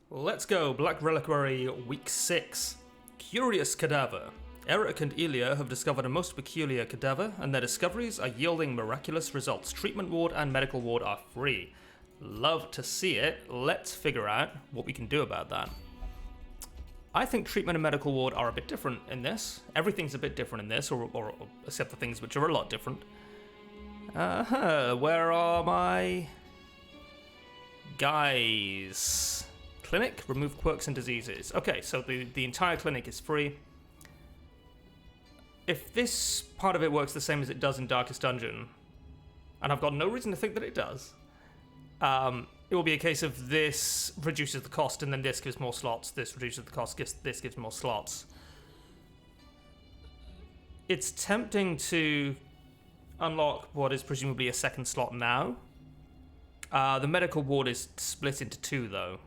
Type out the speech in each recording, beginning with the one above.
Let's go, Black Reliquary, Week 6. Curious Cadaver. Eric and Ilya have discovered a most peculiar cadaver, and their discoveries are yielding miraculous results. Treatment ward and medical ward are free. Love to see it. Let's figure out what we can do about that. I think treatment and medical ward are a bit different in this. Everything's a bit different in this, or except the things which are a lot different. Where are my guys? Clinic, remove quirks and diseases. Okay, so the entire clinic is free. If this part of it works the same as it does in Darkest Dungeon, and I've got no reason to think that it does, it will be a case of this reduces the cost and then this gives more slots, this reduces the cost, this gives more slots. It's tempting to unlock what is presumably a second slot now. The medical ward is split into two, though.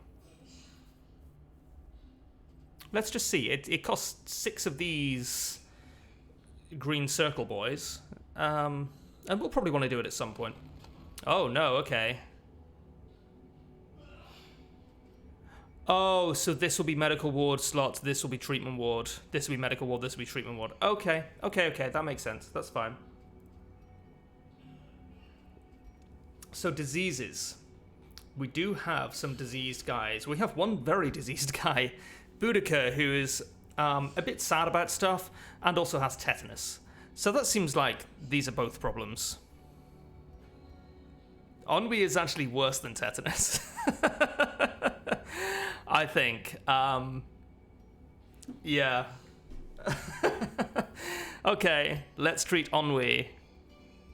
Let's just see. It costs 6 of these green circle boys. And we'll probably want to do it at some point. Oh, no, okay. Oh, so this will be medical ward slots, this will be treatment ward, this will be medical ward, this will be treatment ward. Okay, that makes sense. That's fine. So diseases. We do have some diseased guys. We have one very diseased guy, Boudica, who is a bit sad about stuff and also has tetanus. So that seems like these are both problems. Ennui is actually worse than tetanus. I think. Yeah. Okay, let's treat ennui.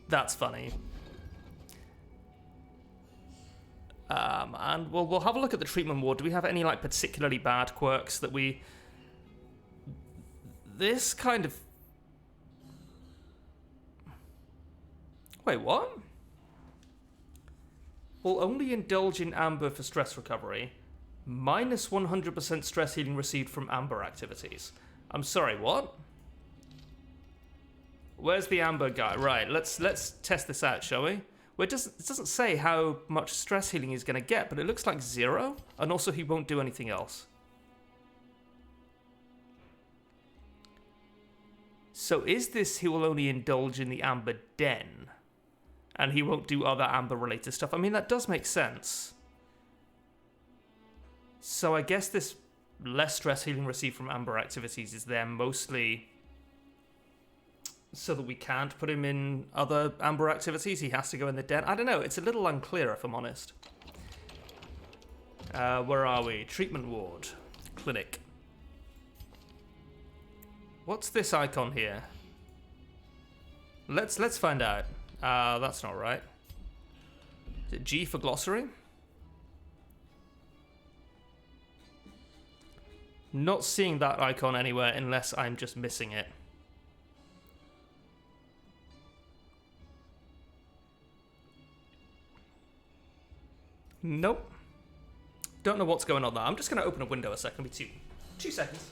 That's funny. And we'll have a look at the treatment ward. Do we have any like particularly bad quirks that we... This kind of... Wait, what? Will only indulge in amber for stress recovery. Minus 100% stress healing received from amber activities. I'm sorry, what? Where's the amber guy? Right, let's test this out, shall we? Well, it doesn't say how much stress healing he's going to get, but it looks like 0, and also he won't do anything else. So is this he will only indulge in the amber den, and he won't do other amber-related stuff? I mean, that does make sense. So I guess this less stress healing received from amber activities is there mostly so that we can't put him in other amber activities. He has to go in the den. I don't know. It's a little unclear, if I'm honest. Where are we? Treatment ward. Clinic. What's this icon here? Let's find out. That's not right. Is it G for glossary? Not seeing that icon anywhere unless I'm just missing it. Nope. Don't know what's going on there. I'm just going to open a window a second. It'll be two seconds.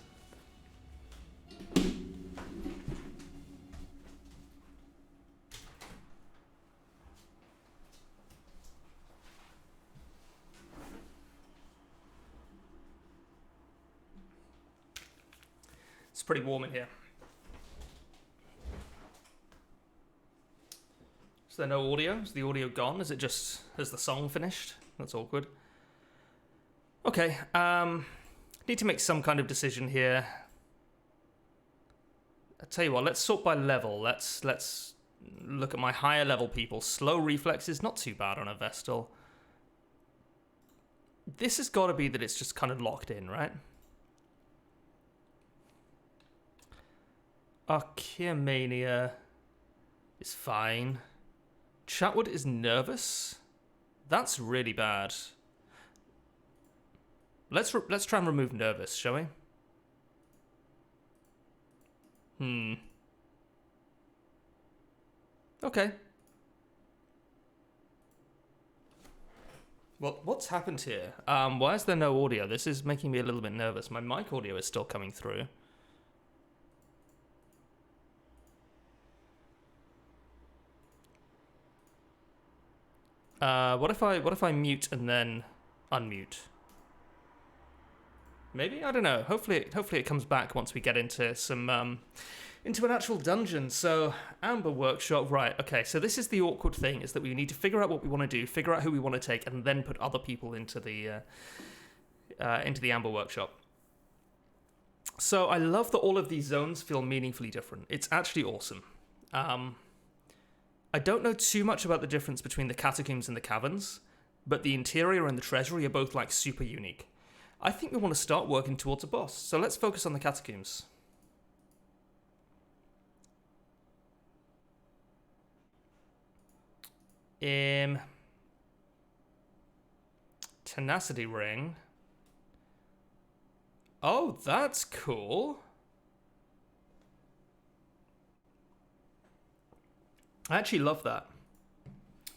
It's pretty warm in here. Is there no audio? Is the audio gone? Is it just... Has the song finished? That's awkward. Okay, need to make some kind of decision here. I tell you what, let's sort by level. Let's look at my higher level people. Slow reflexes, not too bad on a Vestal. This has got to be that it's just kind of locked in, right? Archaeomania is fine. Chatwood is nervous. That's really bad. Let's try and remove nervous, shall we? Okay. Well, what's happened here? Why is there no audio? This is making me a little bit nervous. My mic audio is still coming through. What if I mute and then unmute? Maybe? I don't know. Hopefully it comes back once we get into some into an actual dungeon. So Amber Workshop, right? Okay, so this is the awkward thing: is that we need to figure out what we want to do, figure out who we want to take, and then put other people into the Amber Workshop. So I love that all of these zones feel meaningfully different. It's actually awesome. I don't know too much about the difference between the catacombs and the caverns, but the interior and the treasury are both like super unique. I think we want to start working towards a boss, so let's focus on the catacombs. Tenacity ring. Oh, that's cool. I actually love that.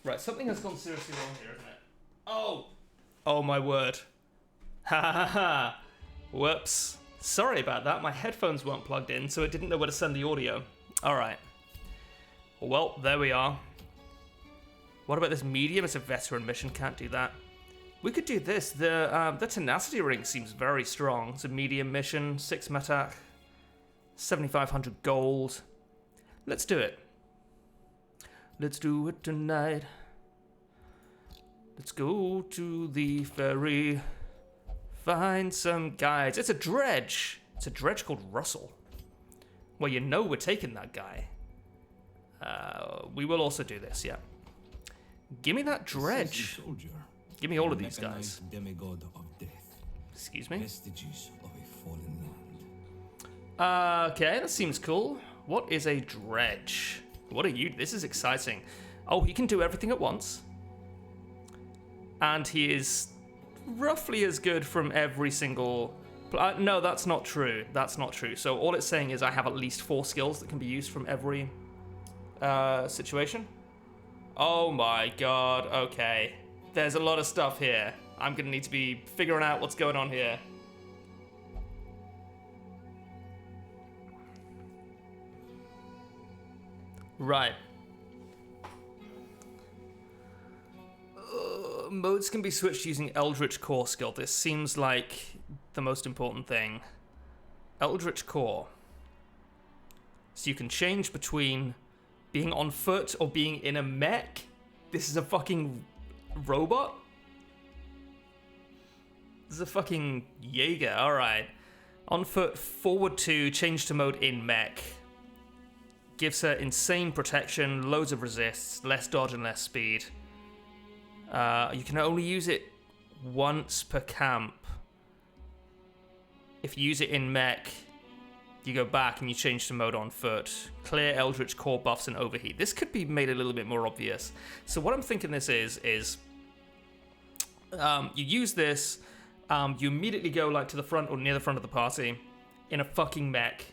Right, something has gone seriously wrong here, isn't it? Oh! Oh my word. Ha ha ha. Whoops. Sorry about that. My headphones weren't plugged in, so it didn't know where to send the audio. Alright. Well, there we are. What about this medium? It's a veteran mission. Can't do that. We could do this. The tenacity ring seems very strong. It's a medium mission. 6 metac. 7,500 gold. Let's do it. Let's do it tonight. Let's go to the ferry. Find some guides. It's a dredge. It's a dredge called Russell. Well, you know we're taking that guy. We will also do this, yeah. Give me that dredge. Give me all of these guys. Demigod of death. Excuse me? Vestiges of a fallen land. Okay, that seems cool. What is a dredge? What are you? This is exciting. Oh, he can do everything at once. And he is roughly as good from every single... no, that's not true. That's not true. So all it's saying is I have at least 4 skills that can be used from every situation. Oh my god, okay. There's a lot of stuff here. I'm gonna need to be figuring out what's going on here. Right. Modes can be switched using Eldritch Core skill. This seems like the most important thing. Eldritch Core. So you can change between being on foot or being in a mech. This is a fucking robot? This is a fucking Jaeger, alright. On foot, forward 2, change to mode in mech. Gives her insane protection, loads of resists, less dodge and less speed. You can only use it once per camp. If you use it in mech, you go back and you change to mode on foot. Clear Eldritch Core buffs and overheat. This could be made a little bit more obvious. So what I'm thinking this is you use this, you immediately go like to the front or near the front of the party in a fucking mech.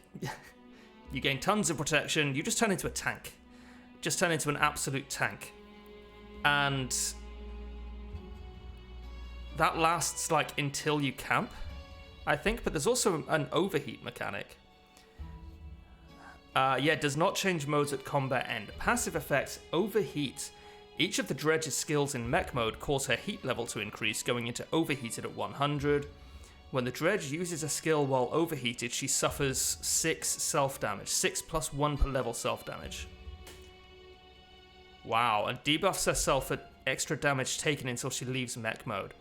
You gain tons of protection. You just turn into a tank. Just turn into an absolute tank. And that lasts like until you camp, I think. But there's also an overheat mechanic. Yeah, does not change modes at combat end. Passive effects, overheat. Each of the dredge's skills in mech mode cause her heat level to increase, going into overheated at 100. When the dredge uses a skill while overheated, she suffers 6 self-damage. 6 plus 1 per level self-damage. Wow, and debuffs herself at extra damage taken until she leaves mech mode.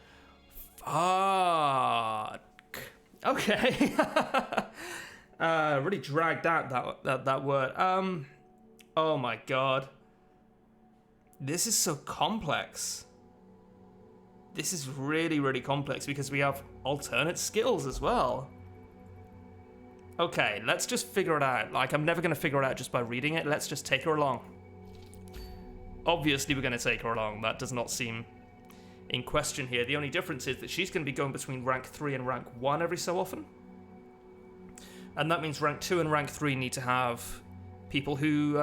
Fuck. Okay. Really dragged out that word. Oh my god. This is so complex. This is really, really complex because we have alternate skills as well. Okay, let's just figure it out. Like, I'm never going to figure it out just by reading it. Let's just take her along. Obviously, we're going to take her along. That does not seem in question here. The only difference is that she's going to be going between rank 3 and rank 1 every so often. And that means rank 2 and rank 3 need to have people who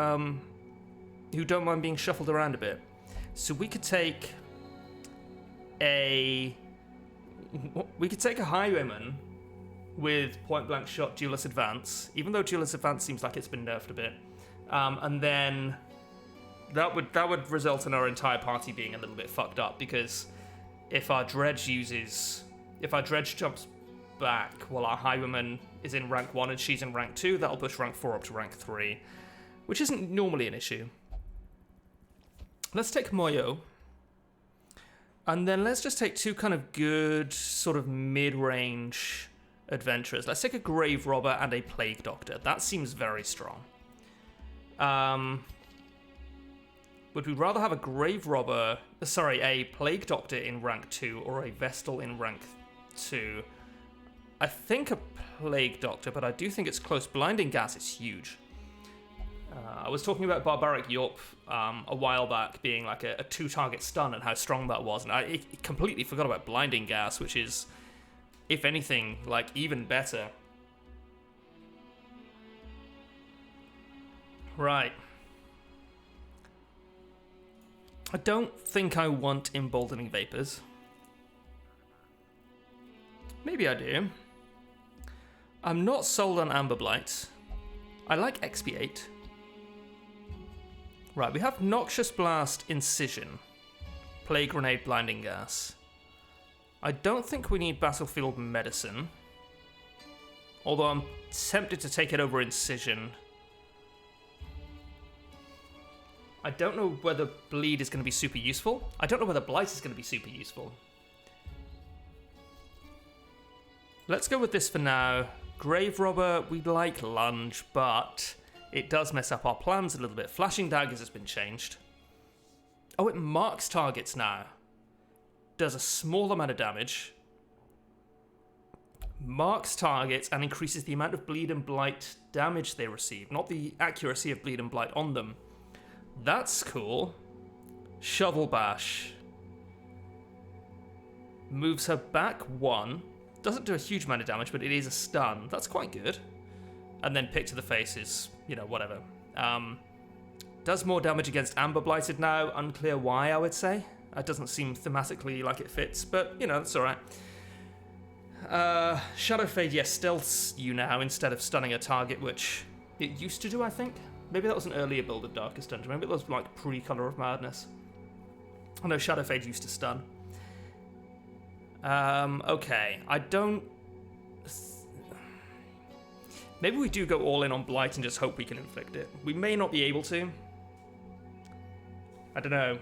don't mind being shuffled around a bit. So we could take a highwayman with point blank shot duelist advance, even though duelist advance seems like it's been nerfed a bit, and then that would result in our entire party being a little bit fucked up, because if our dredge jumps back while our Highwayman is in rank 1 and she's in rank 2. That'll push rank 4 up to rank 3, which isn't normally an issue. Let's take Moyo. And then let's just take 2 kind of good, sort of mid-range adventurers. Let's take a Grave Robber and a Plague Doctor. That seems very strong. Would we rather have a a Plague Doctor in rank 2 or a Vestal in rank 2? I think a Plague Doctor, but I do think it's close. Blinding Gas is huge. I was talking about Barbaric Yorp a while back being like a 2-target stun and how strong that was, and I completely forgot about Blinding Gas, which is, if anything, like even better. Right. I don't think I want Emboldening Vapors. Maybe I do. I'm not sold on Amber Blight. I like Expiate. Right, we have Noxious Blast, Incision, Plague Grenade, Blinding Gas. I don't think we need Battlefield Medicine. Although I'm tempted to take it over Incision. I don't know whether Bleed is going to be super useful. I don't know whether Blight is going to be super useful. Let's go with this for now. Grave Robber, we like Lunge, but it does mess up our plans a little bit. Flashing Daggers has been changed. Oh, it marks targets now. Does a small amount of damage. Marks targets and increases the amount of Bleed and Blight damage they receive, not the accuracy of Bleed and Blight on them. That's cool. Shovel Bash. Moves her back 1. Doesn't do a huge amount of damage, but it is a stun. That's quite good. And then Pick to the Face is, whatever. Does more damage against Amber Blighted now. Unclear why, I would say. It doesn't seem thematically like it fits, but, that's alright. Shadow Fade, yes, stealths you now instead of stunning a target, which it used to do, I think. Maybe that was an earlier build of Darkest Dungeon. Maybe it was like pre-Color of Madness. I know Shadow Fade used to stun. Okay. I don't... Maybe we do go all in on Blight and just hope we can inflict it. We may not be able to. I don't know.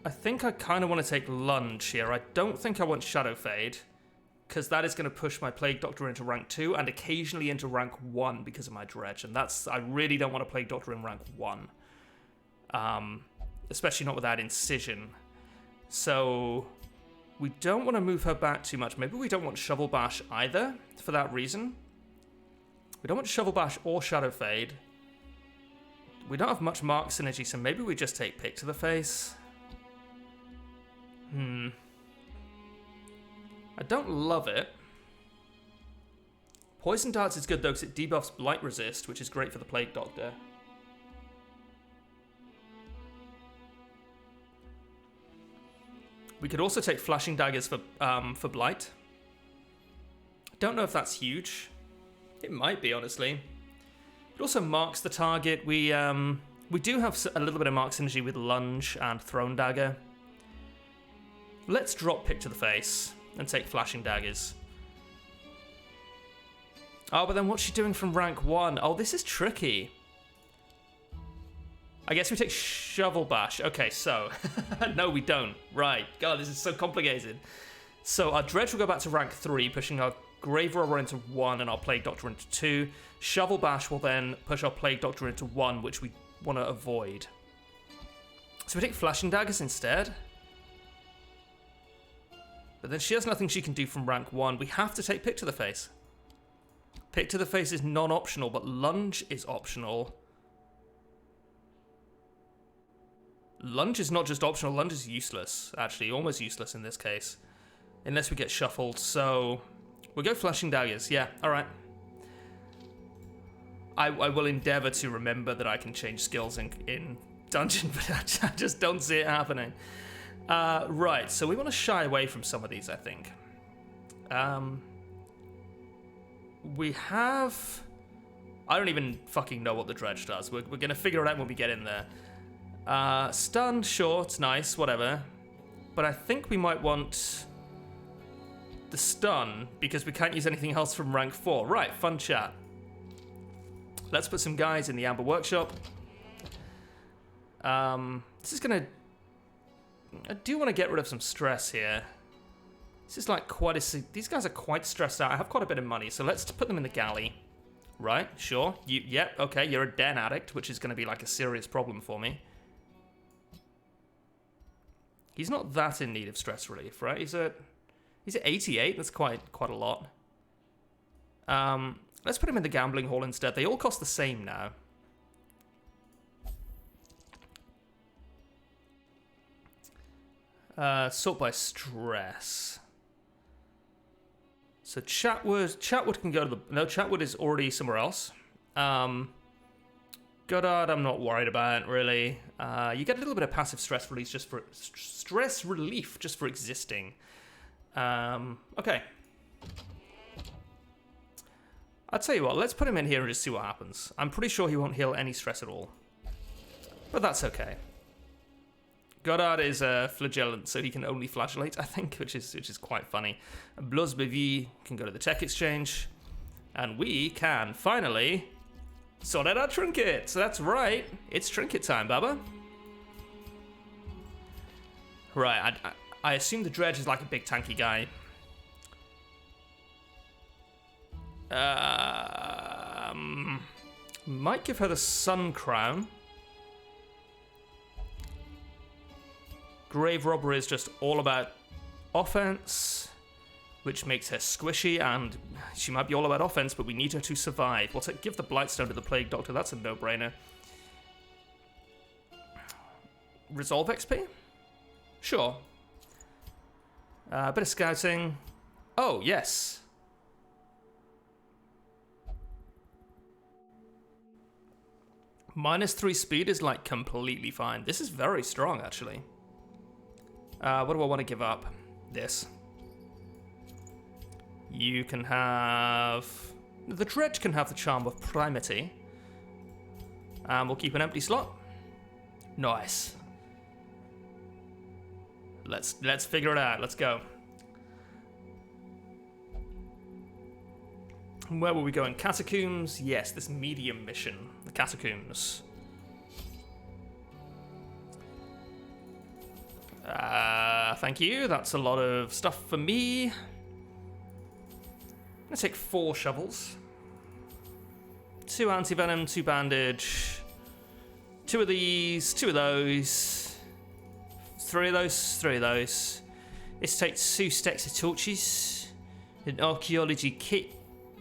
I think I kind of want to take Lunge here. I don't think I want Shadow Fade, because that is going to push my Plague Doctor into rank 2 and occasionally into rank 1 because of my Dredge. And I really don't want a Plague Doctor in rank 1. Especially not with that Incision. So we don't want to move her back too much. Maybe we don't want Shovel Bash either for that reason. We don't want Shovel Bash or Shadow Fade. We don't have much Mark synergy, so maybe we just take Pick to the Face. I don't love it. Poison Darts is good though because it debuffs Blight Resist, which is great for the Plague Doctor. We could also take Flashing Daggers for Blight. Don't know if that's huge. It might be, honestly. It also marks the target. We do have a little bit of mark synergy with Lunge and Throne Dagger. Let's drop Pick to the Face and take Flashing Daggers. Oh, but then what's she doing from rank 1? Oh, this is tricky. I guess we take Shovel Bash. Okay, so... no, we don't. Right. God, this is so complicated. So our Dredge will go back to rank 3, pushing our Grave Robber into 1 and our Plague Doctor into 2. Shovel Bash will then push our Plague Doctor into 1, which we want to avoid. So we take Flashing Daggers instead. But then she has nothing she can do from rank 1. We have to take Pick to the Face. Pick to the Face is non-optional, but Lunge is optional. Lunge is not just optional, Lunge is useless. Actually, almost useless in this case. Unless we get shuffled, so... we'll go Flashing Daggers, yeah, alright. I will endeavour to remember that I can change skills in Dungeon, but I just don't see it happening. Right, so we want to shy away from some of these, I think. We have... I don't even fucking know what the Dredge does. We're going to figure it out when we get in there. Stun, sure, it's nice, whatever. But I think we might want the stun because we can't use anything else from rank 4. Right, fun chat. Let's put some guys in the Amber Workshop. This is gonna... I do want to get rid of some stress here. This is like quite a... These guys are quite stressed out. I have quite a bit of money, so let's put them in the galley. Right, sure. Yep, okay, you're a den addict, which is going to be like a serious problem for me. He's not that in need of stress relief, right? He's at 88. That's quite a lot. Let's put him in the gambling hall instead. They all cost the same now. Sort by stress. So Chatwood can go to the... No, Chatwood is already somewhere else. Goddard, I'm not worried about, really. You get a little bit of passive stress relief just for existing. Okay. I'll tell you what, let's put him in here and just see what happens. I'm pretty sure he won't heal any stress at all. But that's okay. Goddard is a flagellant, so he can only flagellate, I think, which is quite funny. Bluzbevi can go to the tech exchange. And we can finally sort out our trinket. So that's right, it's trinket time, Baba. Right, I assume the Dredge is like a big tanky guy. Might give her the Sun Crown. Grave Robber is just all about offense, which makes her squishy, and she might be all about offense, but we need her to survive. We'll give the Blightstone to the Plague Doctor, that's a no-brainer. Resolve XP? Sure. A bit of scouting. Oh, yes. -3 speed is like completely fine. This is very strong, actually. What do I want to give up? This. You can have... The Dredge can have the Charm of Primity. And we'll keep an empty slot. Nice. Let's figure it out. Let's go. Where were we going? Catacombs? Yes, this medium mission. The Catacombs. Thank you. That's a lot of stuff for me. I'm gonna take 4 shovels. 2 anti-venom, 2 bandage. 2 of these, 2 of those. 3 of those, 3 of those. Let's take 2 stacks of torches. An archaeology kit.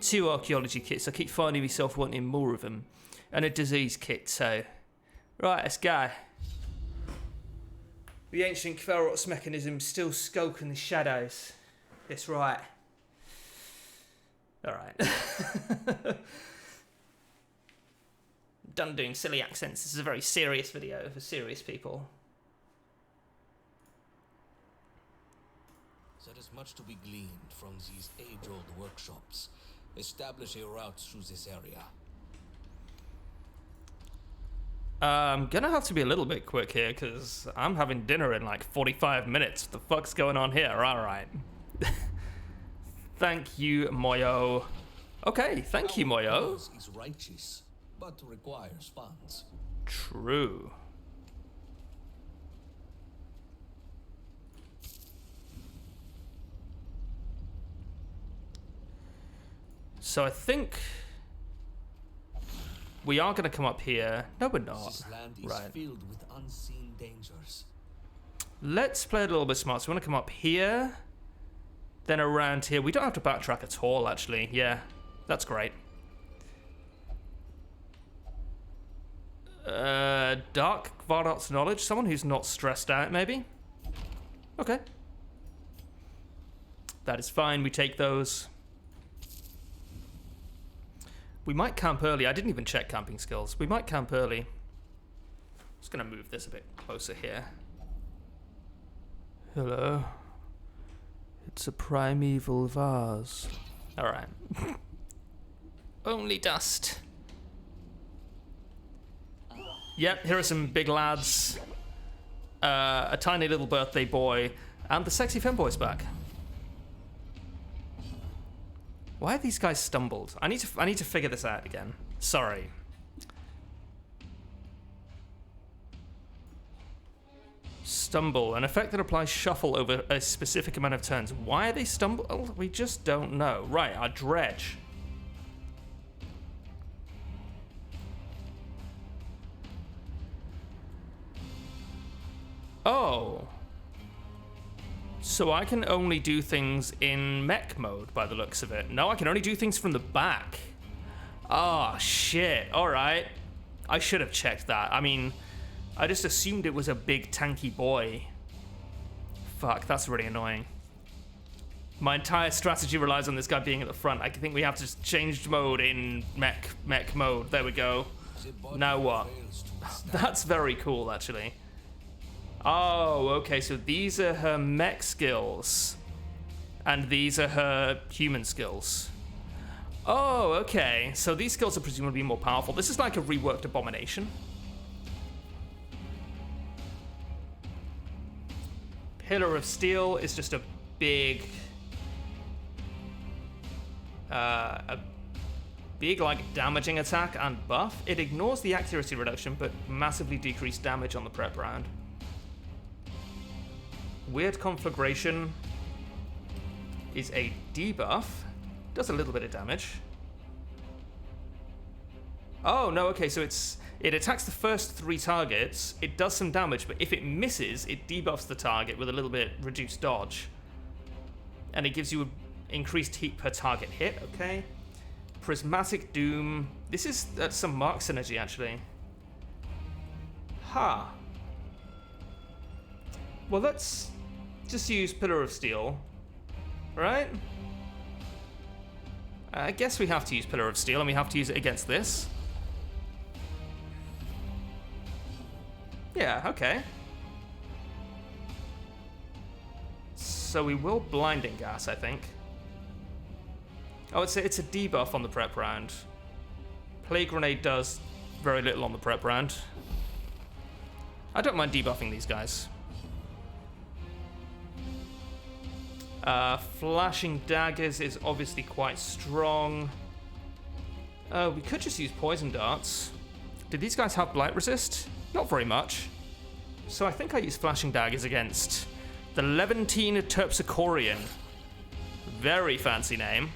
2 archaeology kits. I keep finding myself wanting more of them. And a disease kit, so... Right, let's go. The ancient Kveros mechanism still skulk in the shadows. That's right. Alright. Done doing silly accents. This is a very serious video for serious people. There is much to be gleaned from these age-old workshops. Establish a route through this area. I'm gonna have to be a little bit quick here because I'm having dinner in like 45 minutes. What the fuck's going on here? Alright. Thank you, Moyo. Okay, thank you, Moyo. Is righteous, but requires funds. True. So I think we are going to come up here. No, we're not. This land is right. filled with unseen dangers. Let's play it a little bit smart. So we want to come up here, then around here. We don't have to backtrack at all, actually. Yeah, that's great. Dark Vardart's knowledge. Someone who's not stressed out, maybe? Okay. That is fine. We take those. We might camp early. I didn't even check camping skills. We might camp early. I'm just going to move this a bit closer here. Hello. It's a primeval vase. Alright. Only dust. Yep, here are some big lads. A tiny little birthday boy. And the sexy femboy's back. Why have these guys stumbled? I need to figure this out again. Sorry. Stumble, an effect that applies shuffle over a specific amount of turns. Why are they stumble? Oh, we just don't know. Right, our dredge. Oh. So I can only do things in mech mode by the looks of it. No, I can only do things from the back. Oh, shit. All right. I should have checked that. I mean, I just assumed it was a big tanky boy. Fuck, that's really annoying. My entire strategy relies on this guy being at the front. I think we have to just change mode in mech mode. There we go. Now what? That's very cool, actually. Oh, okay, so these are her mech skills. And these are her human skills. Oh, okay. So these skills are presumably more powerful. This is like a reworked Abomination. Pillar of Steel is just a big... like, damaging attack and buff. It ignores the accuracy reduction, but massively decreased damage on the prep round. Weird Conflagration is a debuff. Does a little bit of damage. Oh, no, okay, so it attacks the first 3 targets, it does some damage, but if it misses, it debuffs the target with a little bit reduced dodge. And it gives you increased heat per target hit, okay. Prismatic Doom. This is some Mark synergy, actually. Huh. Well, let's just use Pillar of Steel, right? I guess we have to use Pillar of Steel, and we have to use it against this. Yeah, okay. So we will Blinding Gas, I think. Oh, it's a debuff on the prep round. Plague Grenade does very little on the prep round. I don't mind debuffing these guys. Flashing Daggers is obviously quite strong. We could just use Poison Darts. Did these guys have Blight Resist? Not very much. So I think I use Flashing Daggers against the Levantine Terpsichorean. Very fancy name.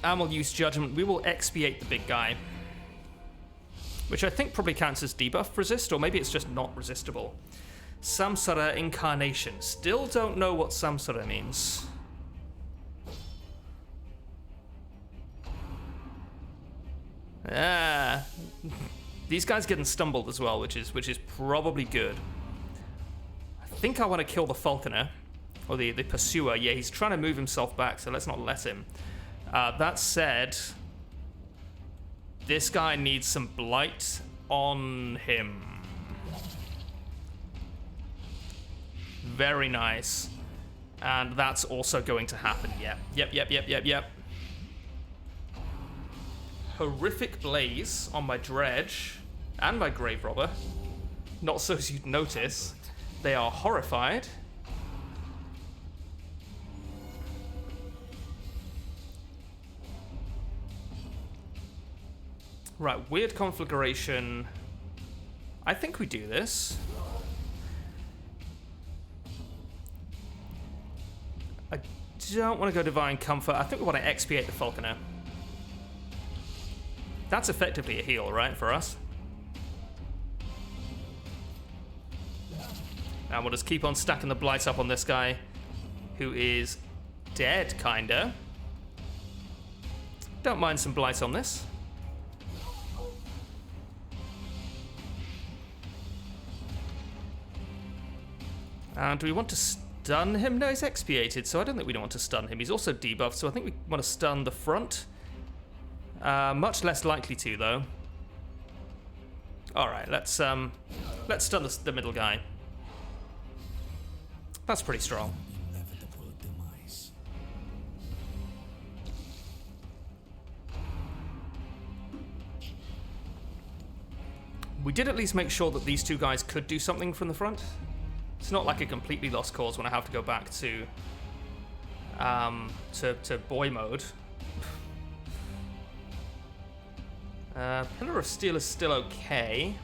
And we'll use Judgment. We will expiate the big guy. Which I think probably counts as debuff resist, or maybe it's just not resistible. Samsara Incarnation. Still don't know what Samsara means. Ah. These guys getting stumbled as well, which is probably good. I think I want to kill the Falconer. Or the Pursuer. Yeah, he's trying to move himself back, so let's not let him. That said, this guy needs some blight on him. Very nice. And that's also going to happen. Yep. Horrific Blaze on my Dredge and my Grave Robber. Not so as you'd notice. They are horrified. Right, Weird Conflagration. I think we do this. I don't want to go Divine Comfort. I think we want to expiate the Falconer. That's effectively a heal, right, for us? And we'll just keep on stacking the blights up on this guy, who is dead, kinda. Don't mind some blights on this. And do we want to stun him? No, he's expiated, so I don't think we don't want to stun him. He's also debuffed, so I think we want to stun the front. Much less likely to, though. Alright, let's stun the middle guy. That's pretty strong. We did at least make sure that these two guys could do something from the front. It's not like a completely lost cause when I have to go back to boy mode. Pillar of Steel is still okay.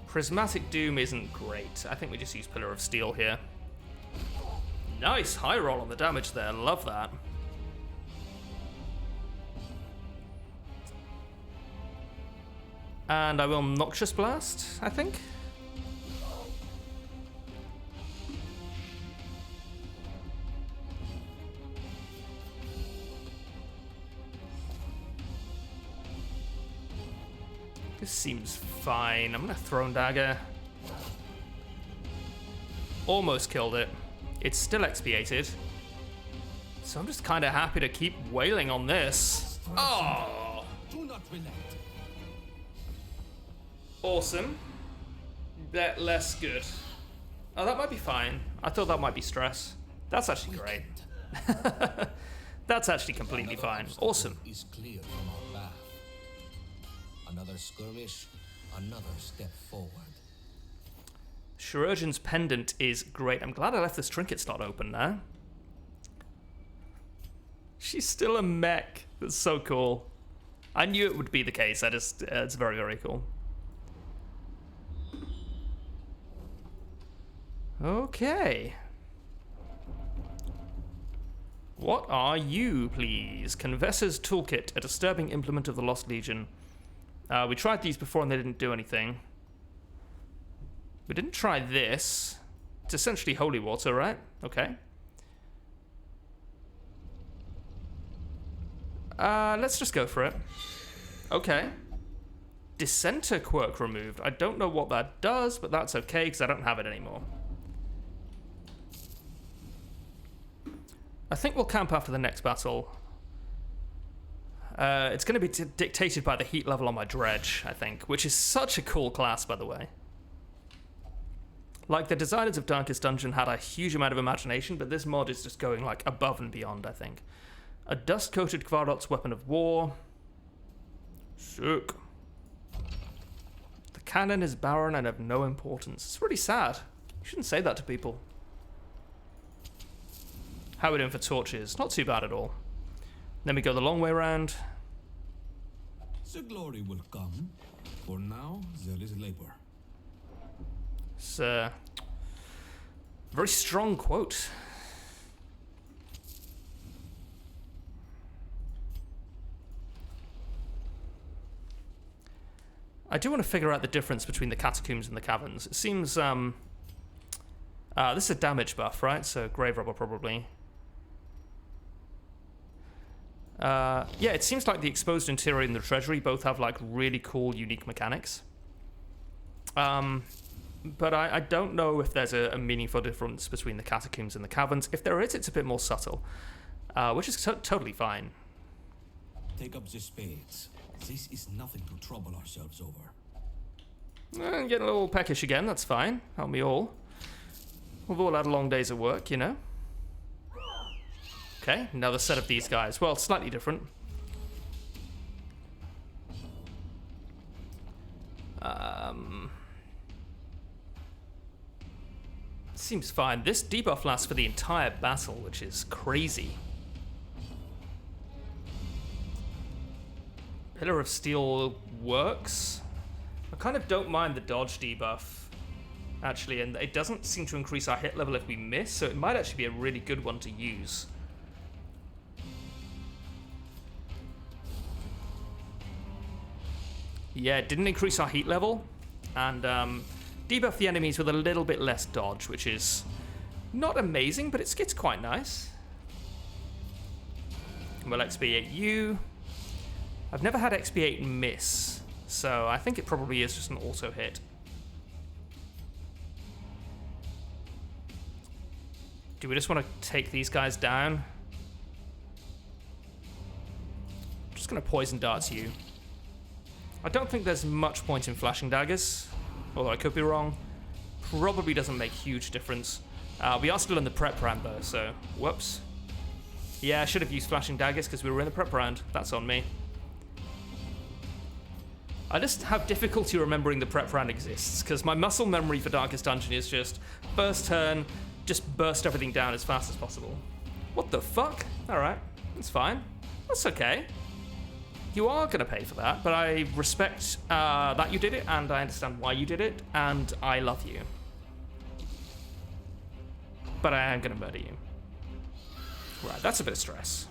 Prismatic Doom isn't great. I think we just use Pillar of Steel here. Nice high roll on the damage there. Love that. And I will Noxious Blast, I think. This seems fine. I'm gonna Throne Dagger. Almost killed it. It's still expiated. So I'm just kind of happy to keep wailing on this. Oh! Do not relent. Awesome. That less good. Oh, that might be fine. I thought that might be stress. That's actually great. That's actually completely fine. Awesome. Is clear from our path. Another skirmish, another step forward. Chirurgeon's Pendant is great. I'm glad I left this trinket slot open now. She's still a mech. That's so cool. I knew it would be the case. It's very, very cool. Okay. What are you, please? Confessor's Toolkit, a disturbing implement of the Lost Legion. We tried these before and they didn't do anything. We didn't try this. It's essentially holy water, right? Okay. Let's just go for it. Okay. Dissenter quirk removed. I don't know what that does, but that's okay because I don't have it anymore. I think we'll camp after the next battle. It's going to be dictated by the heat level on my dredge, I think, which is such a cool class, by the way. Like, the designers of Darkest Dungeon had a huge amount of imagination, but this mod is just going, like, above and beyond, I think. A dust-coated Kvardot's Weapon of War. Sick. The cannon is barren and of no importance. It's really sad. You shouldn't say that to people. How are we doing for torches? Not too bad at all. Then we go the long way around. The glory will come. For now, there is labor. It's a very strong quote. I do want to figure out the difference between the catacombs and the caverns. It seems, this is a damage buff, right? So Grave Robber probably. Yeah, it seems like the Exposed Interior and the Treasury both have, like, really cool, unique mechanics. But I don't know if there's a meaningful difference between the catacombs and the caverns. If there is, it's a bit more subtle, which is totally fine. Take up the spades. This is nothing to trouble ourselves over. Getting a little peckish again, that's fine. Help me all. We've all had long days of work, you know. Okay, another set of these guys. Well, slightly different. Seems fine. This debuff lasts for the entire battle, which is crazy. Pillar of Steel works. I kind of don't mind the dodge debuff, actually, and it doesn't seem to increase our hit level if we miss, so it might actually be a really good one to use. Yeah, it didn't increase our heat level, and debuff the enemies with a little bit less dodge, which is not amazing, but it's quite nice. We'll expiate you. I've never had expiate miss, so I think it probably is just an auto hit. Do we just want to take these guys down? I'm just going to poison darts you. I don't think there's much point in flashing daggers, although I could be wrong. Probably doesn't make huge difference. We are still in the prep round though, so whoops. Yeah, I should have used flashing daggers because we were in the prep round. That's on me. I just have difficulty remembering the prep round exists, because my muscle memory for Darkest Dungeon is just first turn, just burst everything down as fast as possible. What the fuck? Alright, that's fine. That's okay. You are going to pay for that, but I respect that you did it, and I understand why you did it, and I love you. But I am going to murder you. Right, that's a bit of stress.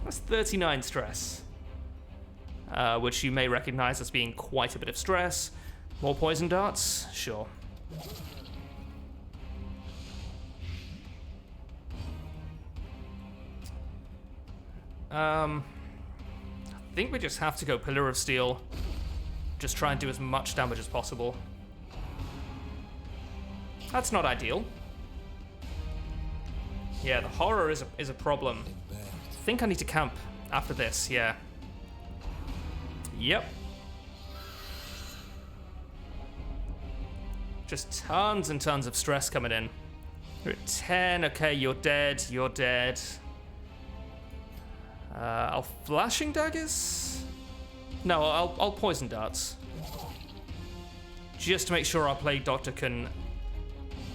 That's 39 stress. Which you may recognize as being quite a bit of stress. More poison darts? Sure. I think we just have to go Pillar of Steel. Just try and do as much damage as possible. That's not ideal. Yeah, the horror is a problem. I think I need to camp after this, yeah. Yep. Just tons and tons of stress coming in. You're at 10, okay, you're dead, you're dead. I'll flashing daggers? No, I'll poison darts. Just to make sure our Plague Doctor can,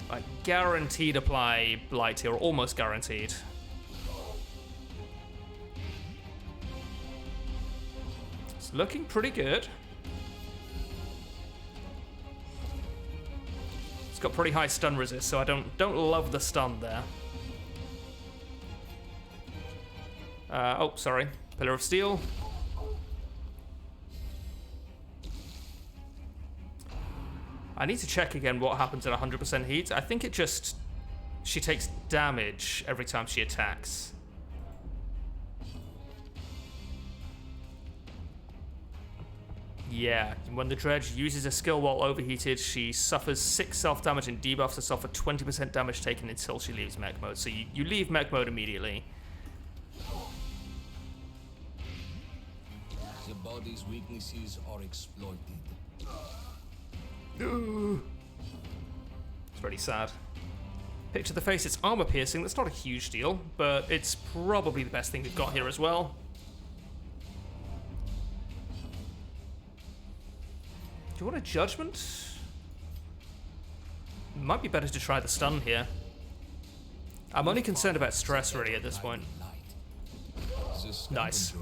like, guaranteed apply Blight here, or almost guaranteed. It's looking pretty good. It's got pretty high stun resist, so I don't love the stun there. Oh, sorry. Pillar of Steel. I need to check again what happens at 100% heat. I think it just... she takes damage every time she attacks. Yeah, when the Dredge uses a skill while overheated, she suffers 6 self-damage and debuffs herself for 20% damage taken until she leaves mech mode. So you leave mech mode immediately. The body's weaknesses are exploited. It's pretty sad. Picture the face, it's armor piercing. That's not a huge deal, but it's probably the best thing we've got here as well. Do you want a judgment? Might be better to try the stun here. I'm only concerned about stress really at this point. Nice.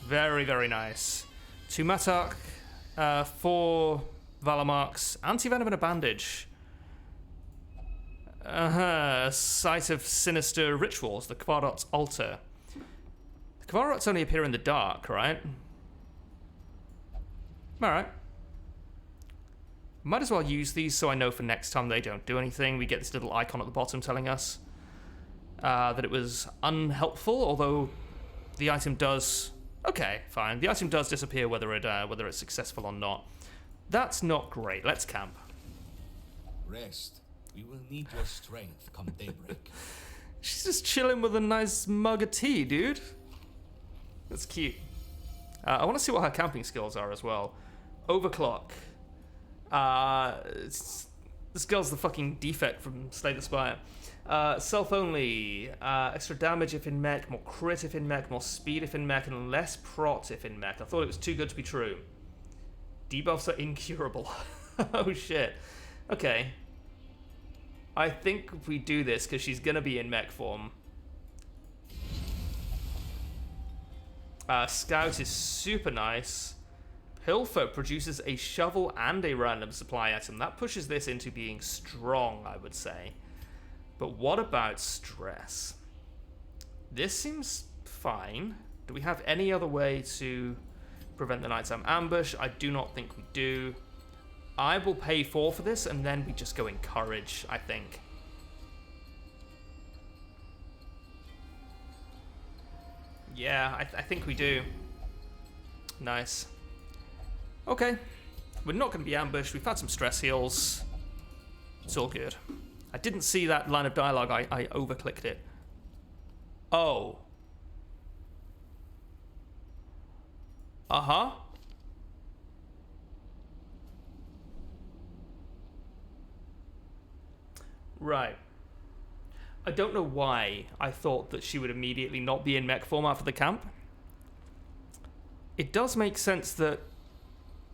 Very, very nice. 2 Matak, 4 Valamarks, Anti-Venom and a Bandage. Site of Sinister Rituals, the Kvardot's Altar. The Kvarots only appear in the dark, right? Alright. Might as well use these so I know for next time they don't do anything. We get this little icon at the bottom telling us that it was unhelpful, although the item does... Okay, fine. The item does disappear whether it's successful or not. That's not great. Let's camp. Rest. We will need your strength come daybreak. She's just chilling with a nice mug of tea, dude. That's cute. I want to see what her camping skills are as well. Overclock. This girl's the fucking defect from Slay the Spire. Self-only, extra damage if in mech, more crit if in mech, more speed if in mech, and less prot if in mech. I thought it was too good to be true. Debuffs are incurable. Oh shit. Okay. I think if we do this, because she's gonna be in mech form. Scout is super nice. Pilfer produces a shovel and a random supply item. That pushes this into being strong, I would say. But what about stress? This seems fine. Do we have any other way to prevent the nighttime ambush? I do not think we do. I will pay 4 for this, and then we just go encourage, I think. Yeah, I think we do. Nice. Okay. We're not going to be ambushed. We've had some stress heals. It's all good. I didn't see that line of dialogue. I overclicked it. Oh. Uh-huh. Right. I don't know why I thought that she would immediately not be in mech form after the camp. it does make sense that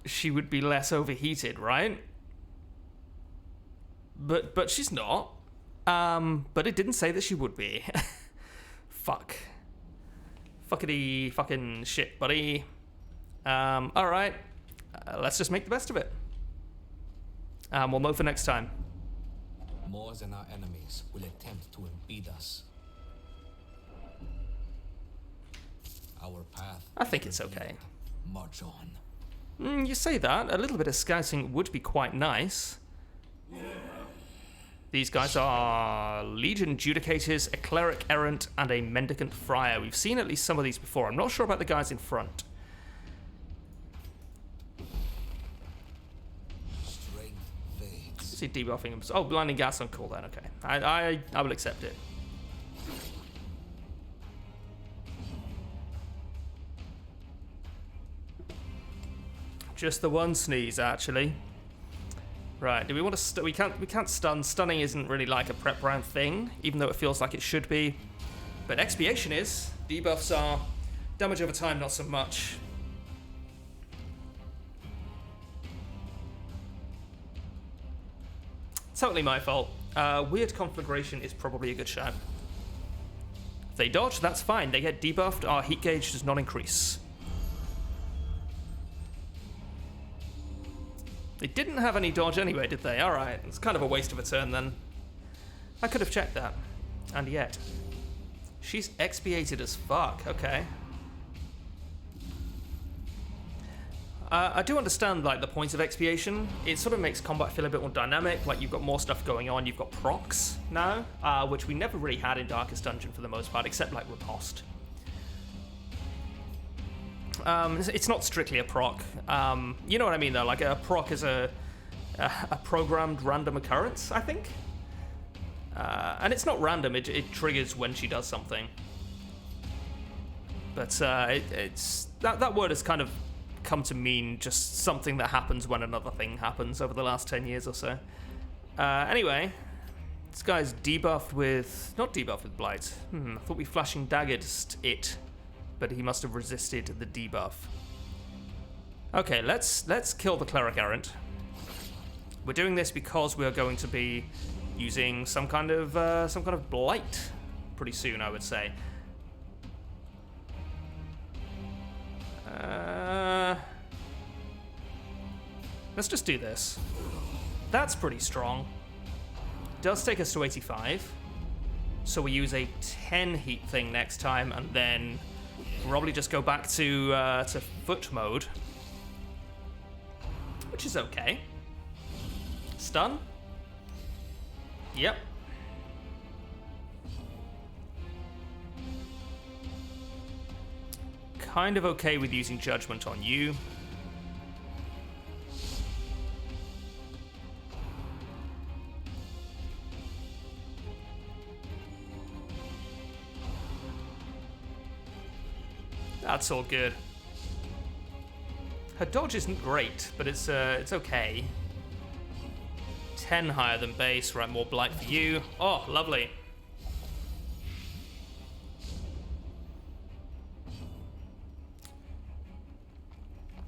she would be less overheated, right? But she's not. But it didn't say that she would be. Fuck. Fuckity fucking shit, buddy. Alright. Let's just make the best of it. We'll mow for next time. More than our enemies will attempt to impede us. Our path. I think it's okay. March on. You say that. A little bit of scouting would be quite nice. These guys are Legion Judicators, a Cleric Errant, and a Mendicant Friar. We've seen at least some of these before. I'm not sure about the guys in front. Strength fades. Is he debuffing him? Oh, Blinding Gas on cooldown. Okay. I will accept it. Just the one sneeze, actually. Right, do we want to... we can't stun. Stunning isn't really like a prep round thing, even though it feels like it should be. But Expiation is. Debuffs are. Damage over time, not so much. Totally my fault. Weird Conflagration is probably a good shout. If they dodge, that's fine. They get debuffed. Our heat gauge does not increase. They didn't have any dodge anyway, did they? Alright, it's kind of a waste of a turn then. I could have checked that. And yet. She's expiated as fuck, okay. I do understand, like, the point of expiation. It sort of makes combat feel a bit more dynamic, like you've got more stuff going on, you've got procs now, which we never really had in Darkest Dungeon for the most part, except, like, Riposte. It's not strictly a proc. You know what I mean, though. Like, a proc is a programmed random occurrence, I think. And it's not random. It triggers when she does something. But it's that word has kind of come to mean just something that happens when another thing happens over the last 10 years or so. Anyway, this guy's debuffed with... not debuffed with Blight. I thought we flashing daggered it. But he must have resisted the debuff. Okay, let's kill the Cleric Errant. We're doing this because we're going to be using some kind of blight pretty soon, I would say. Let's just do this. That's pretty strong. Does take us to 85. So we use a 10 heat thing next time, and then probably just go back to foot mode, which is okay. Stun? Yep. Kind of okay with using Judgment on you. That's all good. Her dodge isn't great, but it's okay. 10 higher than base, right? More blight for you. Oh, lovely.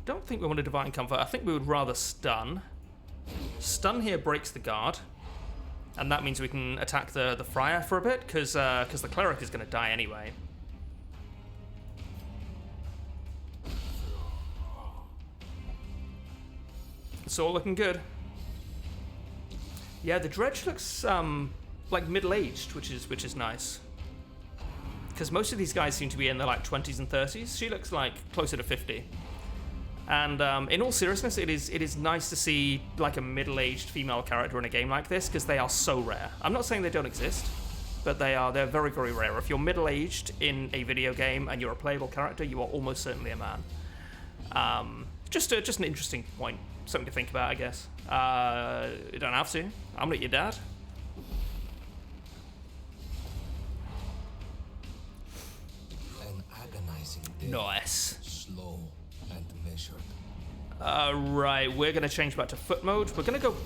Don't think we want a Divine Comfort. I think we would rather stun. Stun here breaks the guard, and that means we can attack the Friar for a bit, because the Cleric is going to die anyway. It's all looking good. Yeah, the Dredge looks like middle-aged, which is nice. Because most of these guys seem to be in their like 20s and 30s. She looks like closer to 50. And in all seriousness, it is nice to see like a middle-aged female character in a game like this, because they are so rare. I'm not saying they don't exist, but they're very, very rare. If you're middle-aged in a video game and you're a playable character, you are almost certainly a man. Just an interesting point. Something to think about, I guess. You don't have to. I'm not your dad. An agonizing day. Nice. Slow and measured. Right, we're going to change back to foot mode. We're going to go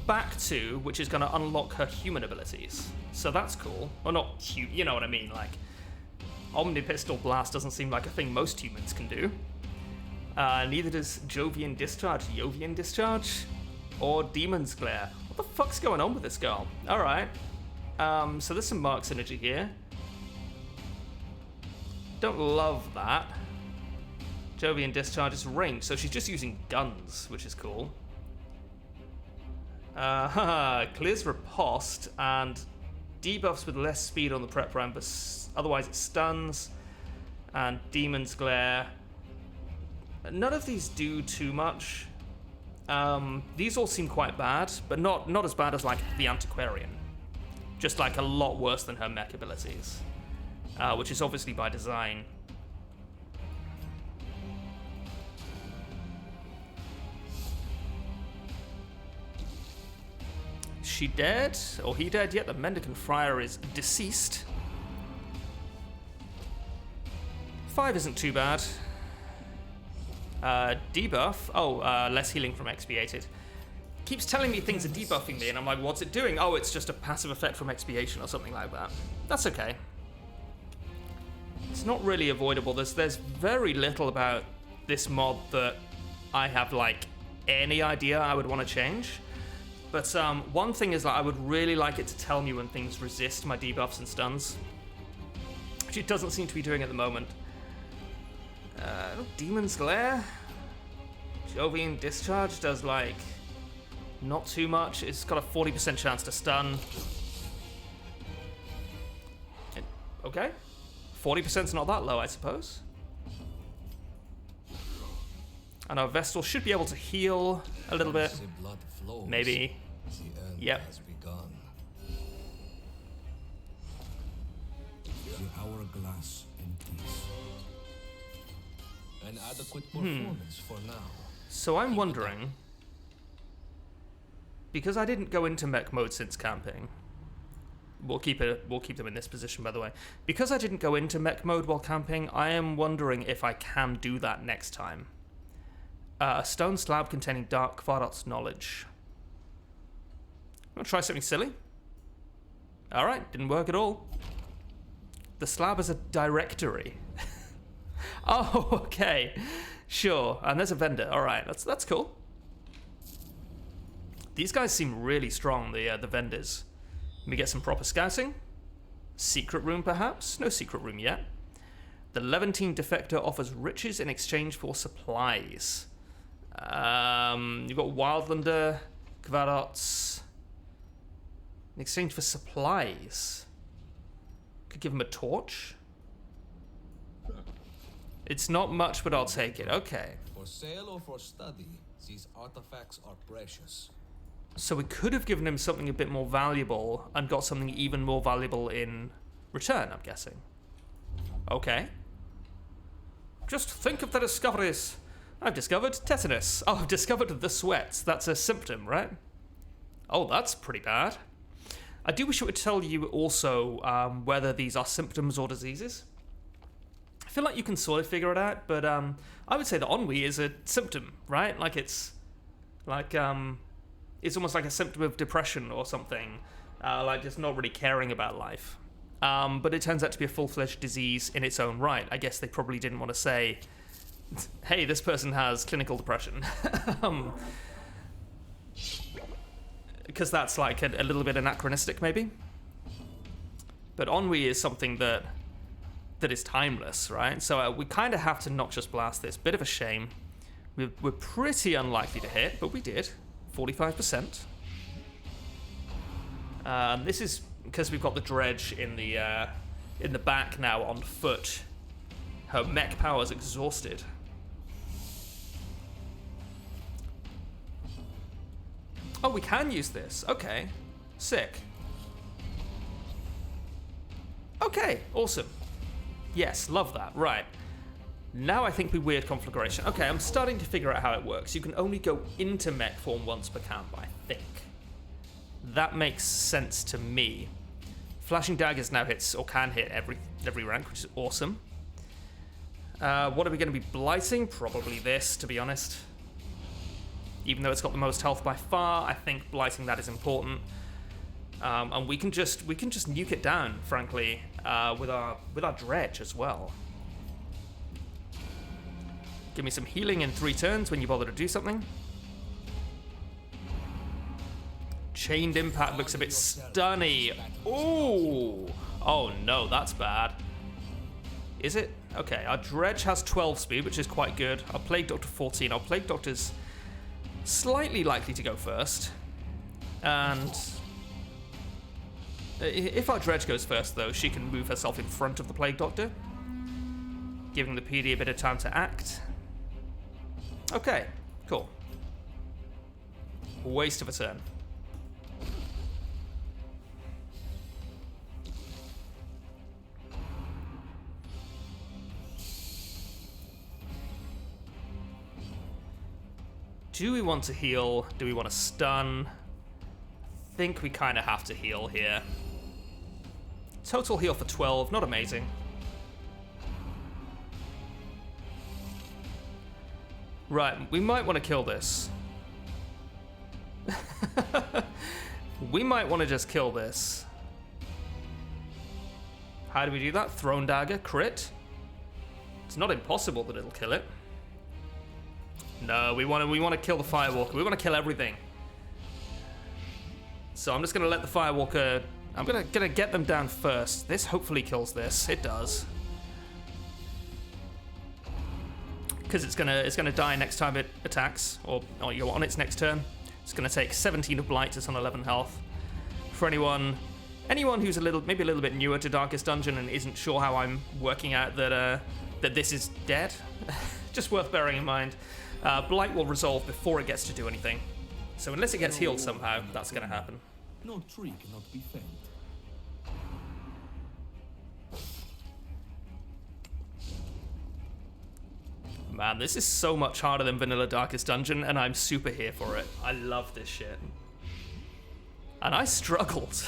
back to, which is going to unlock her human abilities. So that's cool. Or not, you know what I mean, like... Omnipistol Blast doesn't seem like a thing most humans can do. Neither does Jovian Discharge, or Demon's Glare. What the fuck's going on with this girl? Alright. So there's some Mark synergy here. Don't love that. Jovian Discharge is range, so she's just using guns, which is cool. Clears Riposte and debuffs with less speed on the prep round, but otherwise it stuns. And Demon's Glare. None of these do too much. These all seem quite bad, but not as bad as like the Antiquarian. Just like a lot worse than her mech abilities, which is obviously by design. She dead? Or he dead yet? The Mendicant Friar is deceased. 5 isn't too bad. Debuff. Oh, less healing from expiated. Keeps telling me things are debuffing me, and I'm like, what's it doing? Oh, it's just a passive effect from expiation or something like that. That's okay. It's not really avoidable. There's very little about this mod that I have like any idea I would want to change. But one thing is that I would really like it to tell me when things resist my debuffs and stuns, which it doesn't seem to be doing at the moment. Demon's Glare? Jovian Discharge does like not too much. It's got a 40% chance to stun. Okay. 40%'s not that low, I suppose. And our Vestal should be able to heal a little bit. Maybe. Yep. The hourglass empties. An adequate performance for now. So I'm wondering, because I didn't go into mech mode since camping. We'll keep them in this position, by the way. Because I didn't go into mech mode while camping, I am wondering if I can do that next time. A stone slab containing Dark Kvardot's knowledge. I'm gonna try something silly. Alright, didn't work at all. The slab is a directory. Oh, okay. Sure. And there's a vendor. Alright, that's cool. These guys seem really strong, the vendors. Let me get some proper scouting. Secret room, perhaps? No secret room yet. The Levantine Defector offers riches in exchange for supplies. You've got Wildlander, Kvadots. In exchange for supplies. Could give him a torch. It's not much, but I'll take it. Okay. For sale or for study, these artifacts are precious. So we could have given him something a bit more valuable and got something even more valuable in return, I'm guessing. Okay. Just think of the discoveries. I've discovered tetanus. Oh, I've discovered the sweats. That's a symptom, right? Oh, that's pretty bad. I do wish it would tell you also whether these are symptoms or diseases. I feel like you can sort of figure it out, but I would say that ennui is a symptom, right? Like it's almost like a symptom of depression or something, like just not really caring about life. But it turns out to be a full-fledged disease in its own right. I guess they probably didn't want to say, hey, this person has clinical depression. Because that's like a little bit anachronistic, maybe. But ennui is something that is timeless, right? So we kind of have to Noxious Blast this. Bit of a shame. We're pretty unlikely to hit, but we did. 45%. This is because we've got the dredge in the back now on foot. Her mech power's exhausted. Oh, we can use this. Okay. Sick. Okay, awesome. Yes, love that. Right. Now I think we weird conflagration. Okay, I'm starting to figure out how it works. You can only go into mech form once per camp, I think. That makes sense to me. Flashing daggers now hits, or can hit every rank, which is awesome. What are we going to be blighting? Probably this, to be honest. Even though it's got the most health by far, I think blighting that is important. And we can just nuke it down, frankly, with our dredge as well. Give me some healing in 3 turns when you bother to do something. Chained Impact looks a bit stunny. Ooh. Oh no, that's bad. Is it? Okay, our Dredge has 12 speed, which is quite good. Our Plague Doctor 14. Our Plague Doctor's slightly likely to go first. And if our Dredge goes first, though, she can move herself in front of the Plague Doctor, giving the PD a bit of time to act. Okay, cool. Waste of a turn. Do we want to heal? Do we want to stun? I think we kind of have to heal here. Total heal for 12, not amazing. Right, we might want to kill this. We might want to just kill this. How do we do that? Throne Dagger, crit. It's not impossible that it'll kill it. No, we want to kill the Firewalker. We want to kill everything. So I'm just going to let the Firewalker... I'm going to get them down first. This hopefully kills this. It does. Because it's gonna die next time it attacks, or you're on its next turn. It's gonna take 17 of Blight. It's on 11 health. For anyone who's maybe a little bit newer to Darkest Dungeon and isn't sure how I'm working out that this is dead, just worth bearing in mind. Blight will resolve before it gets to do anything. So unless it gets healed somehow, that's gonna happen. No tree cannot be felled. Man, this is so much harder than vanilla Darkest Dungeon, and I'm super here for it. I love this shit. And I struggled.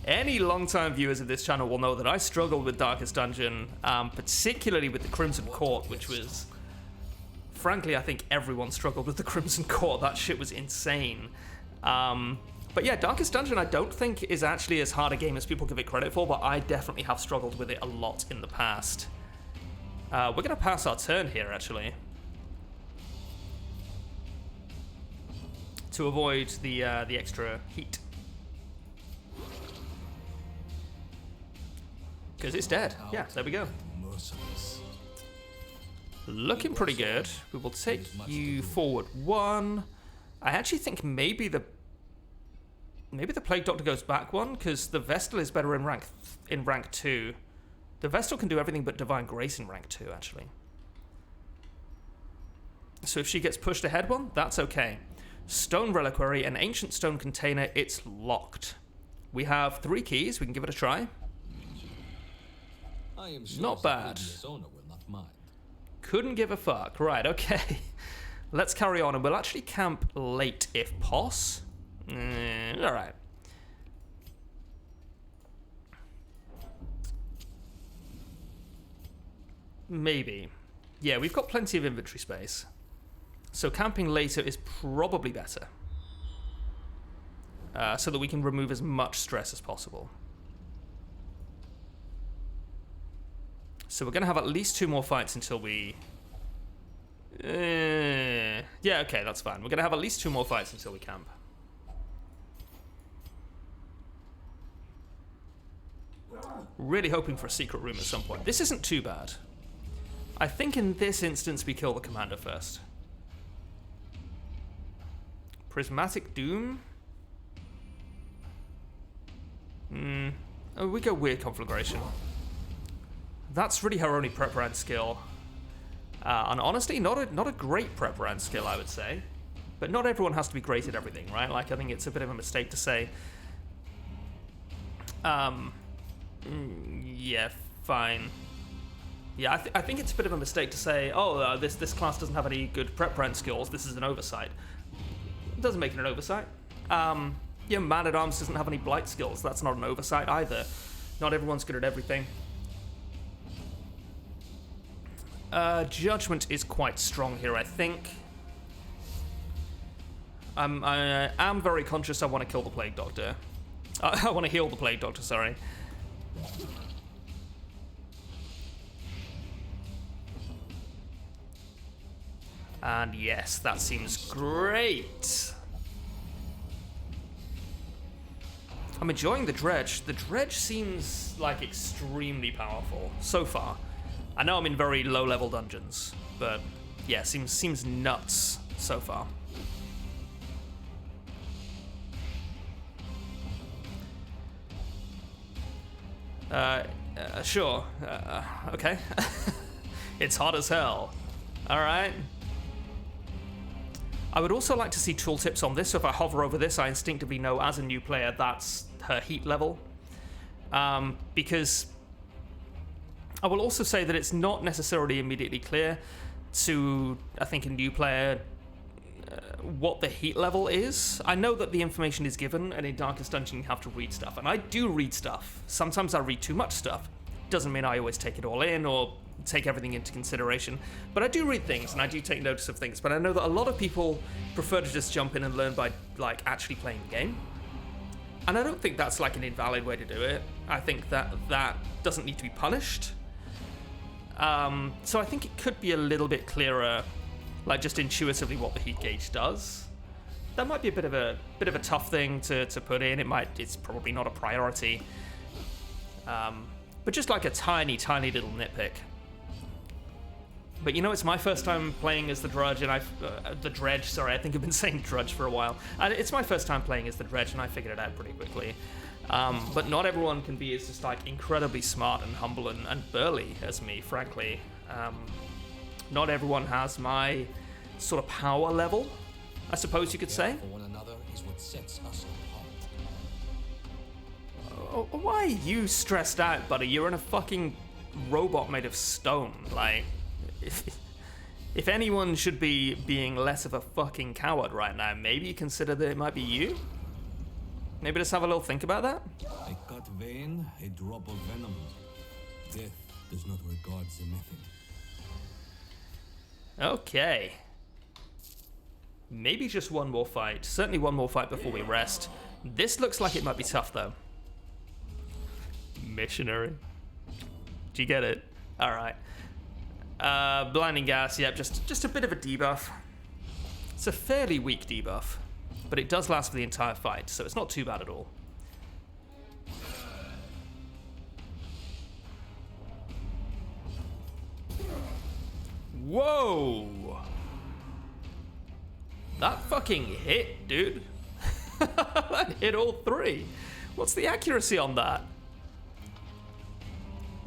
Any long-time viewers of this channel will know that I struggled with Darkest Dungeon, particularly with the Crimson Court, which was... Frankly, I think everyone struggled with the Crimson Court. That shit was insane. But yeah, Darkest Dungeon I don't think is actually as hard a game as people give it credit for, but I definitely have struggled with it a lot in the past. We're going to pass our turn here, actually. To avoid the extra heat. Because it's dead. Yeah, there we go. Looking pretty good. We will take you forward 1. I actually think maybe the Plague Doctor goes back 1, because the Vestal is better in rank 2. The Vestal can do everything but Divine Grace in rank 2, actually. So if she gets pushed ahead 1, that's okay. Stone Reliquary, an Ancient Stone Container, it's locked. We have 3 keys, we can give it a try. I am sure not bad. the owner will not mind. Couldn't give a fuck. Right, okay. Let's carry on, and we'll actually camp late if poss. Alright. Maybe. Yeah, we've got plenty of inventory space. So camping later is probably better. So that we can remove as much stress as possible. So we're going to have at least 2 more fights until we... yeah, okay, that's fine. We're going to have at least 2 more fights until we camp. Really hoping for a secret room at some point. This isn't too bad. I think in this instance we kill the commander first. Prismatic Doom? Oh, we go Weird Conflagration. That's really her only prep round skill. And honestly, not a great prep round skill, I would say. But not everyone has to be great at everything, right? Like, I think it's a bit of a mistake to say... yeah, fine. Yeah, I think it's a bit of a mistake to say, oh, this class doesn't have any good prep round skills, this is an oversight. It doesn't make it an oversight. Yeah, Man-at-Arms doesn't have any blight skills, that's not an oversight either. Not everyone's good at everything. Judgment is quite strong here, I think. I am very conscious I want to kill the Plague Doctor. I want to heal the Plague Doctor, sorry. And yes, that seems great. I'm enjoying the dredge. The dredge seems like extremely powerful so far. I know I'm in very low-level dungeons, but yeah, seems nuts so far. Sure. Okay. It's hot as hell. All right. I would also like to see tooltips on this. So if I hover over this, I instinctively know as a new player that's her heat level. Because I will also say that it's not necessarily immediately clear to, I think, a new player what the heat level is. I know that the information is given, and in Darkest Dungeon you have to read stuff, and I do read stuff. Sometimes I read too much stuff. Doesn't mean I always take it all in or take everything into consideration, but I do read things and I do take notice of things. But I know that a lot of people prefer to just jump in and learn by like actually playing the game, and I don't think that's like an invalid way to do it. I think that doesn't need to be punished. So I think it could be a little bit clearer, like just intuitively what the heat gauge does. That might be a bit of a tough thing to put in. It's probably not a priority, but just like a tiny little nitpick. But you know, it's my first time playing as the Dredge, and the Dredge. Sorry, I think I've been saying Drudge for a while. And it's my first time playing as the Dredge, and I figured it out pretty quickly. But not everyone can be as just like incredibly smart and humble and burly as me, frankly. Not everyone has my sort of power level, I suppose you could say. For one another is what sets us apart. Why are you stressed out, buddy? You're in a fucking robot made of stone. Like, if anyone should be being less of a fucking coward right now, maybe consider that it might be you? Maybe just have a little think about that? A cut vein, a drop of venom. Death does not regard the method. Okay. Maybe just one more fight. Certainly one more fight before we rest. This looks like it might be tough, though. Missionary. Do you get it? Alright. Blinding gas, yep, just a bit of a debuff. It's a fairly weak debuff, but it does last for the entire fight, so it's not too bad at all. Whoa! That fucking hit, dude. That hit all three. What's the accuracy on that?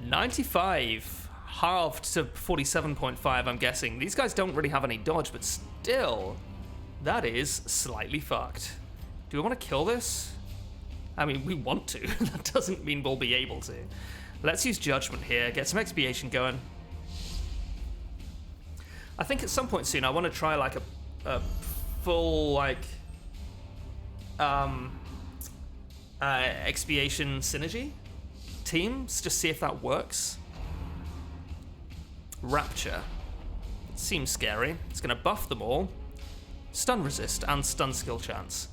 95, halved to 47.5, I'm guessing. These guys don't really have any dodge, but still, that is slightly fucked. Do we want to kill this? I mean, we want to. That doesn't mean we'll be able to. Let's use Judgment here, get some expiation going. I think at some point soon I want to try like a full like expiation synergy teams, just see if that works. Rapture. It seems scary. It's going to buff them all. Stun resist and stun skill chance.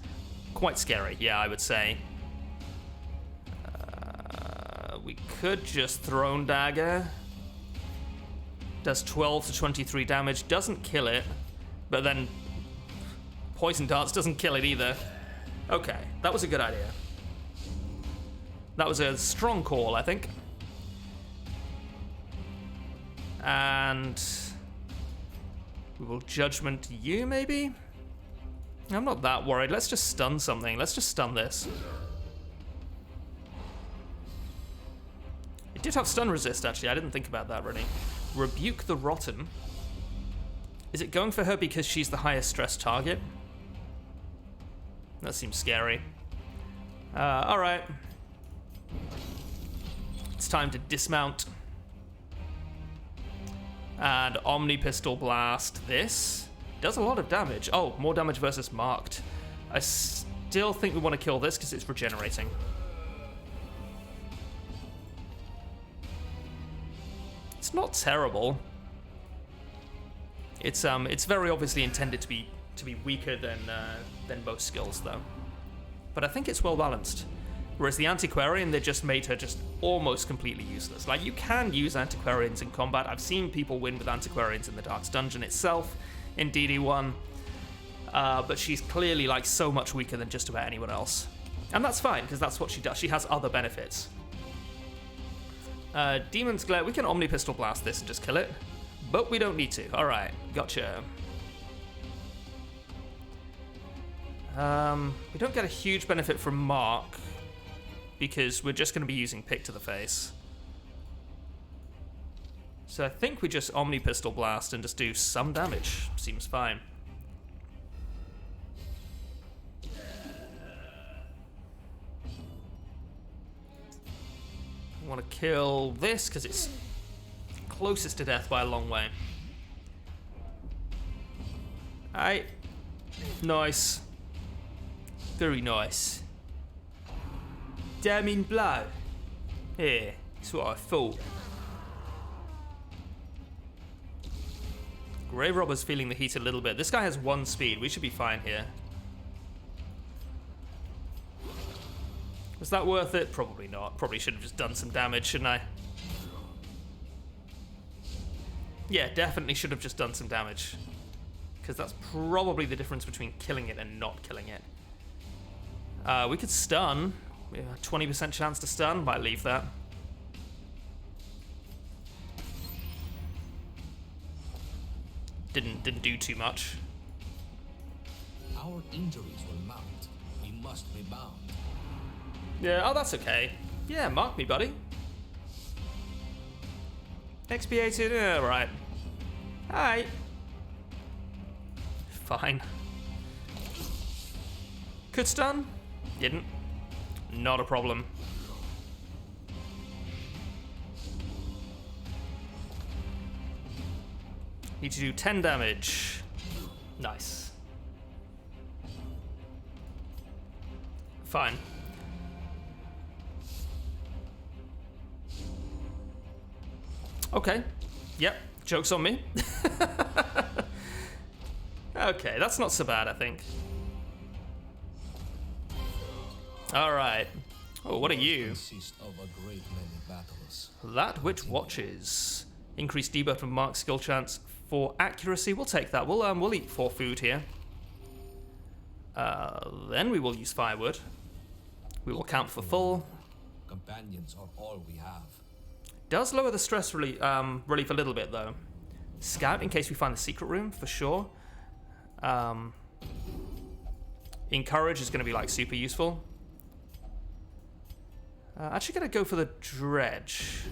Quite scary, yeah, I would say. We could just Throne Dagger. Does 12 to 23 damage, doesn't kill it, but then Poison Darts doesn't kill it either. Okay, that was a good idea. That was a strong call, I think. And we will Judgment you, maybe? I'm not that worried. Let's just stun something. Let's just stun this. It did have stun resist, actually. I didn't think about that, really. Rebuke the Rotten. Is it going for her because she's the highest stress target? That seems scary. Alright. It's time to dismount. And Omni Pistol Blast this. Does a lot of damage. Oh, more damage versus marked. I still think we want to kill this because it's regenerating. It's not terrible. It's very obviously intended to be weaker than most skills though. But I think it's well balanced. Whereas the Antiquarian, they just made her just almost completely useless. Like, you can use Antiquarians in combat. I've seen people win with Antiquarians in the Darkest Dungeon itself, in DD1. But she's clearly like so much weaker than just about anyone else. And that's fine, because that's what she does. She has other benefits. Demon's Glare, we can Omni Pistol Blast this and just kill it. But we don't need to. Alright, gotcha. We don't get a huge benefit from Mark, because we're just going to be using Pick to the face. So I think we just Omni Pistol Blast and just do some damage. Seems fine. I want to kill this because it's closest to death by a long way. Aye. Nice. Very nice. Damning blow. Here, that's what I thought. Grave Robber's feeling the heat a little bit. This guy has 1 speed. We should be fine here. Was that worth it? Probably not. Probably should have just done some damage, shouldn't I? Yeah, definitely should have just done some damage. Because that's probably the difference between killing it and not killing it. We could stun. We have a 20% chance to stun. Might leave that. Didn't do too much. Our injuries will mount. We must be bound. Yeah, oh, that's okay. Yeah, mark me, buddy. Expiated, right. Hi. Fine. Could stun. Didn't. Not a problem. Need to do 10 damage. Nice. Fine. Okay. Yep. Joke's on me. Okay, that's not so bad, I think. Alright. Oh, what are you? Consist of a great many battles. That which watches. Increased debuff from Mark's skill chance for accuracy. We'll take that. We'll eat 4 food here. Then we will use firewood. We will count for full. Companions are all we have. Does lower the stress relief a little bit though. Scout in case we find the secret room for sure. Encourage is going to be like super useful. Actually going to go for the dredge.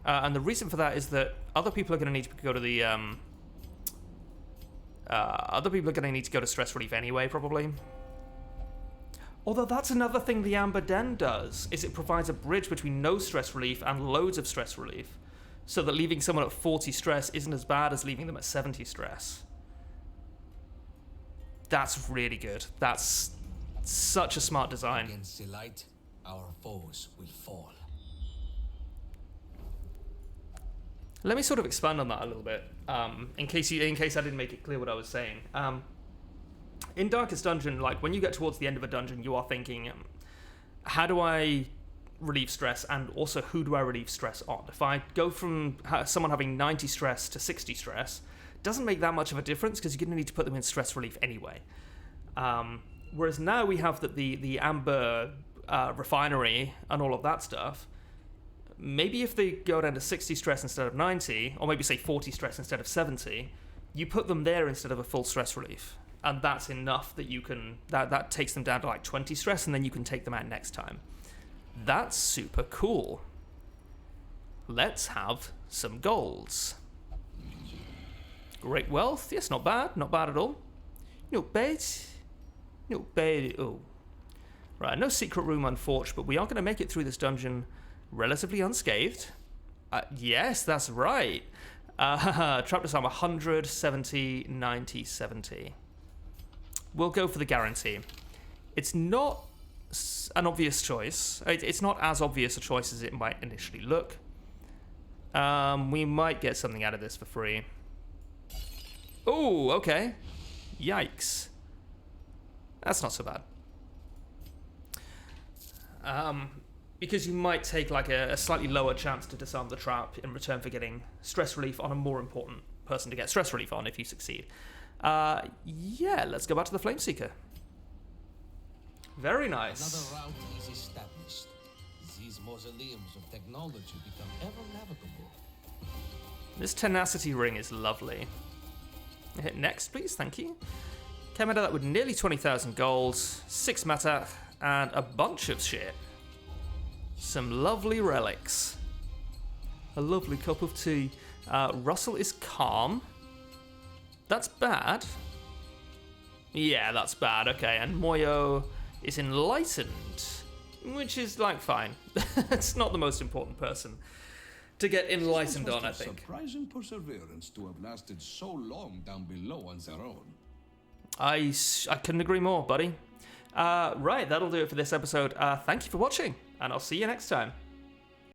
And the reason for that is that other people are going to need to go to the other people are going to need to go to stress relief anyway, probably. Although that's another thing the Amber Den does, is it provides a bridge between no stress relief and loads of stress relief, so that leaving someone at 40 stress isn't as bad as leaving them at 70 stress. That's really good. That's such a smart design. Against the light, our foes will fall. Let me sort of expand on that a little bit, in case I didn't make it clear what I was saying. In Darkest Dungeon, like when you get towards the end of a dungeon, you are thinking, how do I relieve stress, and also who do I relieve stress on? If I go from someone having 90 stress to 60 stress, doesn't make that much of a difference because you're going to need to put them in stress relief anyway. Whereas now we have the Amber refinery and all of that stuff. Maybe if they go down to 60 stress instead of 90, or maybe say 40 stress instead of 70, you put them there instead of a full stress relief. And that's enough that you can, that takes them down to like 20 stress, and then you can take them out next time. That's super cool. Let's have some golds. Great wealth, yes, not bad at all. Not bad at all. Right, no secret room unfortunate, but we are going to make it through this dungeon relatively unscathed. Yes, that's right. Trap disarm 100, 70, 90, 70. We'll go for the guarantee. It's not an obvious choice. It's not as obvious a choice as it might initially look. We might get something out of this for free. Oh, okay. Yikes. That's not so bad. Because you might take like a slightly lower chance to disarm the trap in return for getting stress relief on a more important person to get stress relief on if you succeed. Yeah, let's go back to the Flameseeker. Very nice. Another route is established. These mausoleums of technology become ever navigable. This tenacity ring is lovely. Hit next, please. Thank you. Came out of that with nearly 20,000 gold, 6 mata, and a bunch of shit. Some lovely relics. A lovely cup of tea. Russell is calm. That's bad. Yeah, that's bad. Okay, and Moyo is enlightened, which is, like, fine. It's not the most important person to get enlightened on, I think. Surprising perseverance to have lasted so long down below on their own. I couldn't agree more, buddy. Right, that'll do it for this episode. Thank you for watching, and I'll see you next time.